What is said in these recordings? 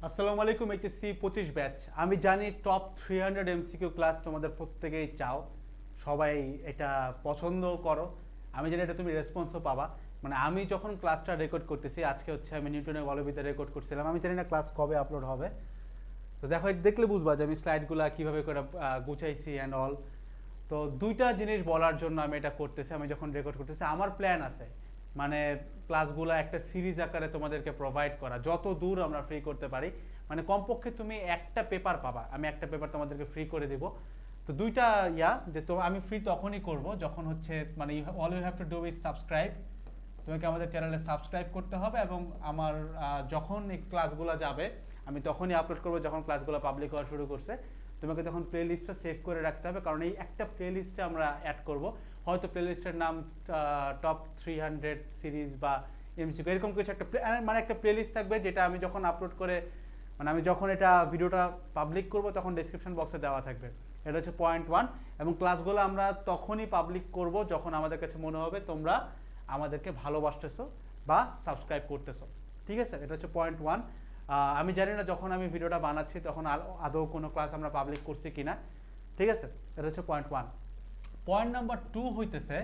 আসসালামু আলাইকুম HSC 25 batch. আমি জানি টপ 300 এমসিকিউ ক্লাস তোমাদের প্রত্যেকেই চাও, সবাই এটা পছন্দও করো। আমি জানি এটা তুমি রেসপন্সও পাবা। মানে আমি যখন ক্লাসটা রেকর্ড করতেছি, আজকে হচ্ছে আমি নিউটনের বলবিদ্যা রেকর্ড করছিলাম, আমি জানি না ক্লাস কবে আপলোড হবে। তো দেখো, এটা দেখলে বুঝবা যে আমি স্লাইডগুলো কীভাবে করে গুছাইছি অ্যান্ড অল। তো দুইটা জিনিস বলার জন্য আমি এটা করতেছি। আমি যখন রেকর্ড করতেছি, আমার প্ল্যান আছে মানে ক্লাসগুলো একটা সিরিজ আকারে তোমাদেরকে প্রোভাইড করা, যত দূর আমরা ফ্রি করতে পারি। মানে কমপক্ষে তুমি একটা পেপার পাবা, আমি একটা পেপার তোমাদেরকে ফ্রি করে দেবো। তো দুইটা যে তো আমি ফ্রি তখনই করব যখন হচ্ছে মানে all you have to do is subscribe. তোমাকে আমাদের চ্যানেলে সাবস্ক্রাইব করতে হবে এবং আমার যখন এই ক্লাসগুলো যাবে আমি তখনই আপলোড করবো, যখন ক্লাসগুলো পাবলিক হওয়া শুরু করছে। তোমাকে তখন প্লে লিস্টটা সেভ করে রাখতে হবে, কারণ এই একটা প্লে লিস্টে আমরা অ্যাড করব। হয়তো প্লে লিস্টের নাম টপ 300 সিরিজ বা এমসিকিউ এরকম কিছু একটা মানে একটা প্লে লিস্ট থাকবে, যেটা আমি যখন আপলোড করে মানে আমি যখন এটা ভিডিওটা পাবলিক করব তখন ডেসক্রিপশন বক্সে দেওয়া থাকবে। এটা হচ্ছে পয়েন্ট 1। এবং ক্লাসগুলো আমরা তখনই পাবলিক করব যখন আমাদের কাছে মনে হবে তোমরা আমাদেরকে ভালোবাসতেছো বা সাবস্ক্রাইব করতেছো। ঠিক আছে, এটা হচ্ছে পয়েন্ট 1। আমি জানি না যখন আমি ভিডিওটা বানাচ্ছি তখন আদৌ কোনো ক্লাস আমরা পাবলিক করছি কিনা। ঠিক আছে, এটা হচ্ছে পয়েন্ট 1। পয়েন্ট নাম্বার 2 হইতেছে,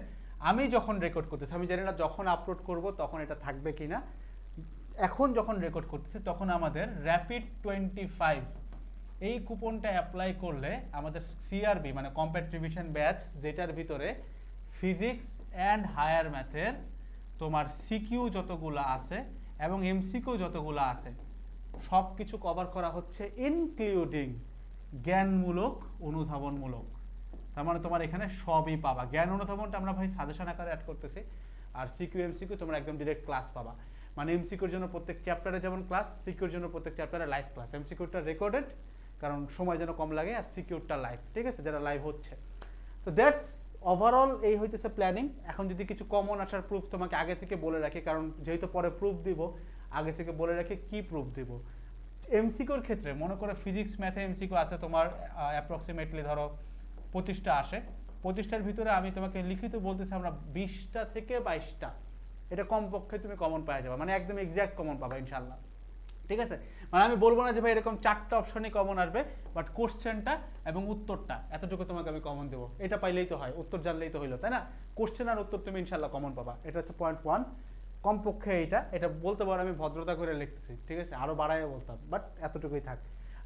আমি যখন রেকর্ড করতেছি আমি জানি না যখন আপলোড করব তখন এটা থাকবে কিনা। এখন যখন রেকর্ড করতেছি তখন আমাদের র্যাপিড 25 এই কুপনটা অ্যাপ্লাই করলে আমাদের সিআরবি মানে কম্পিটিটিভ রিভিশন ব্যাচ, যেটার ভিতরে ফিজিক্স অ্যান্ড হায়ার ম্যাথের তোমার সিকিউ যতগুলো আছে এবং এমসিকিউ যতগুলো আছে সব কিছু কভার করা হচ্ছে, ইনক্লুডিং জ্ঞানমূলক অনুধাবনমূলক। তার মানে তোমার এখানে সবই পাবা। জ্ঞান অনুধাবনটা আমরা ভাই সাজেশন আকারে অ্যাড করতেছি, আর সিকিউ এমসিকিউ তোমরা একদম ডিরেক্ট ক্লাস পাবা। মানে এমসিকিউর জন্য প্রত্যেক চ্যাপ্টারে যেমন ক্লাস, সিকিউর জন্য প্রত্যেক চ্যাপ্টারে লাইভ ক্লাস। এমসিকিউটা রেকর্ডেড, কারণ সময় যেন কম লাগে, আর সিকিউরটা লাইভ। ঠিক আছে, যেটা লাইভ হচ্ছে। তো দ্যাটস ওভারঅল এই হইতেছে প্ল্যানিং। এখন যদি কিছু কমন আসার প্রুফ তোমাকে আগে থেকে বলে রাখি, কারণ যেহেতু পরে প্রুফ দিব, আগে থেকে বলে রাখি কি প্রুফ দিব। এমসিকিউর ক্ষেত্রে মনে করো ফিজিক্স ম্যাথে এমসিকিউ আছে তোমার অ্যাপ্রক্সিমেটলি ধরো 25টা আসে। 25টার ভিতরে আমি তোমাকে লিখিত বলতেছি আমরা 20টা থেকে 22টা এটা কমপক্ষে তুমি কমন পাওয়া যাবে, মানে একদম এক্স্যাক্ট কমন পাবা ইনশাল্লাহ। ঠিক আছে, মানে আমি বলবো না যে ভাই এরকম 4টা অপশনই কমন আসবে, বাট কোশ্চেনটা এবং উত্তরটা এতটুকু তোমাকে আমি কমন দেবো। এটা পাইলেই তো হয়, উত্তর জানলেই তো হইলো, তাই না? কোশ্চেন আর উত্তর তুমি ইনশাল্লাহ কমন পাবা। এটা হচ্ছে পয়েন্ট 1। কমপক্ষে এটা বলতে পারো, আমি ভদ্রতা করে লিখতেছি, ঠিক আছে, আরও বাড়াইও বলতাম, বাট এতটুকুই থাক।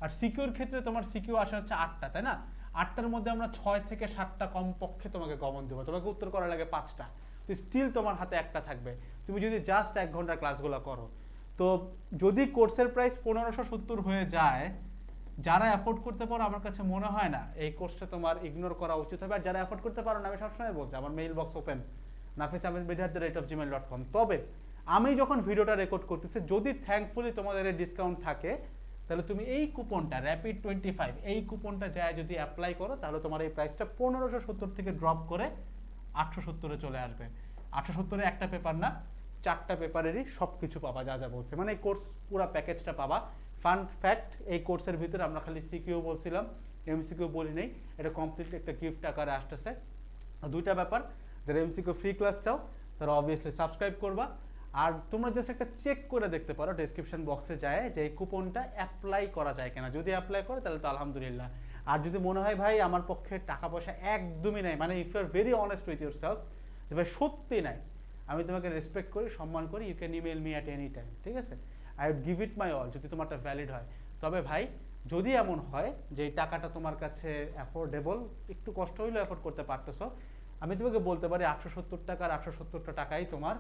আর সিকিউর ক্ষেত্রে তোমার সিকিউ আসা হচ্ছে 8টা, তাই না? 8টার মধ্যে আমরা 6 থেকে 7টা কমপক্ষে তোমাকে কমন দেবো। তোমাকে উত্তর করা লাগে 5টা, তো স্টিল তোমার হাতে একটা থাকবে, তুমি যদি জাস্ট 1 ঘন্টার ক্লাসগুলো করো। তো যদি কোর্সের প্রাইস 1570 হয়ে যায়, যারা অ্যাফোর্ড করতে পারো আমার কাছে মনে হয় না এই কোর্সটা তোমার ইগনোর করা উচিত হবে। আর যারা অ্যাফোর্ড করতে পারো না, আমি সবসময় বলছি আমার মেইল বক্স ওপেন, nafisahmedmedhat@gmail.com। তবে আমি যখন ভিডিওটা রেকর্ড করতেছি, যদি থ্যাঙ্কফুলি তোমাদের এই ডিসকাউন্ট থাকে, তাহলে তুমি এই কুপনটা র্যাপিড 25 এই কুপনটা যায় যদি অ্যাপ্লাই করো, তাহলে তোমার এই প্রাইসটা 1570 থেকে ড্রপ করে 870-এ চলে আসবে। 870-এ একটা পেপার না, 4টা পেপারেরই সব কিছু পাবা, যা যা বলছে, মানে এই কোর্স পুরো প্যাকেজটা পাবা। ফান ফ্যাক্ট, এই কোর্সের ভিতরে আমরা খালি সিকিউ বলছিলাম, এমসিকিউ বলি নেই। এটা কমপ্লিটলি একটা গিফট আকারে আসতেছে। দুইটা ব্যাপার, যারা এমসিকিউ ফ্রি ক্লাস চাও তারা অবভিয়াসলি সাবস্ক্রাইব করবা। আর তোমরা জাস্ট একটা চেক করে দেখতে পারো ডেসক্রিপশন বক্সে যায় যে এই কুপনটা অ্যাপ্লাই করা যায় কিনা। যদি অ্যাপ্লাই করে তাহলে তো আলহামদুলিল্লাহ। আর যদি মনে হয় ভাই আমার পক্ষে টাকা পয়সা একদমই নাই, মানে if you are very honest with your self, যে ভাই সত্যি নাই, আমি তোমাকে রেসপেক্ট করি, সম্মান করি, you can email me at any time. ঠিক আছে, I would give it my all যদি তোমারটা ভ্যালিড হয়। তবে ভাই যদি এমন হয় যে এই টাকাটা তোমার কাছে অ্যাফোর্ডেবল, একটু কষ্ট হইলেও অ্যাফোর্ড করতে পারতেছো, আমি তোমাকে বলতে পারি 870 টাকার 870টা টাকাই তোমার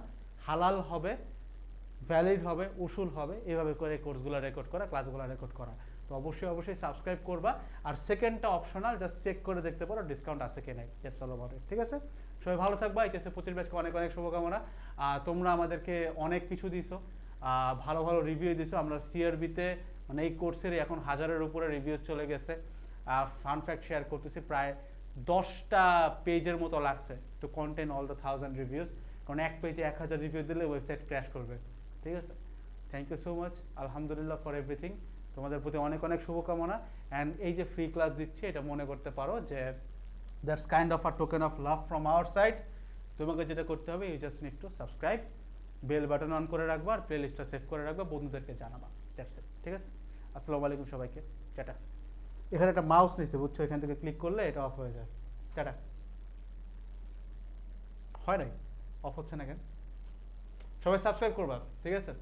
হালাল হবে, ভ্যালিড হবে, উসুল হবে, এভাবে করে কোর্সগুলো রেকর্ড করা, ক্লাসগুলো রেকর্ড করা। তো অবশ্যই সাবস্ক্রাইব করবা। আর সেকেন্ডটা অপশনাল, জাস্ট চেক করে দেখতে পারো ডিসকাউন্ট আছে কি নাই। That's all about it. ঠিক আছে, সবাই ভালো থাকবা। এইচএসসি 25 ব্যাচকে অনেক অনেক শুভকামনা। তোমরা আমাদেরকে অনেক কিছু দিছো, ভালো ভালো রিভিউ দিছো। আমরা সিআরবিতে মানে এই কোর্সের এখন 1000-এর উপরে রিভিউজ চলে গেছে। ফান ফ্যাক্ট শেয়ার করতেছি, প্রায় 10টা পেজের মতো লাগছে to contain all the 1000 reviews, কারণ এক পেজে 1000 রিভিউ দিলে ওয়েবসাইট ক্র্যাশ করবে। ঠিক আছে, থ্যাংক ইউ সো মাচ, আলহামদুলিল্লাহ ফর এভরিথিং। তোমাদের প্রতি অনেক অনেক শুভকামনা। অ্যান্ড এই যে ফ্রি ক্লাস দিচ্ছি, এটা মনে করতে পারো যে that's kind of a token of love from our side. তোমাকে যেটা করতে হবে, you just need to subscribe, bell button on করে রাখবা, আর প্লে লিস্টটা সেভ করে রাখবা, বন্ধুদেরকে জানাবা। That's it. ঠিক আছে, আসসালামু আলাইকুম সবাইকে, টাটা। এখানে একটা মাউস নিছে বুঝছো, এখান থেকে ক্লিক করলে এটা অফ হয়ে যায়। টাটা। হয় নাই, অফ হচ্ছে না কেন? সবাই সাবস্ক্রাইব করবা, ঠিক আছে?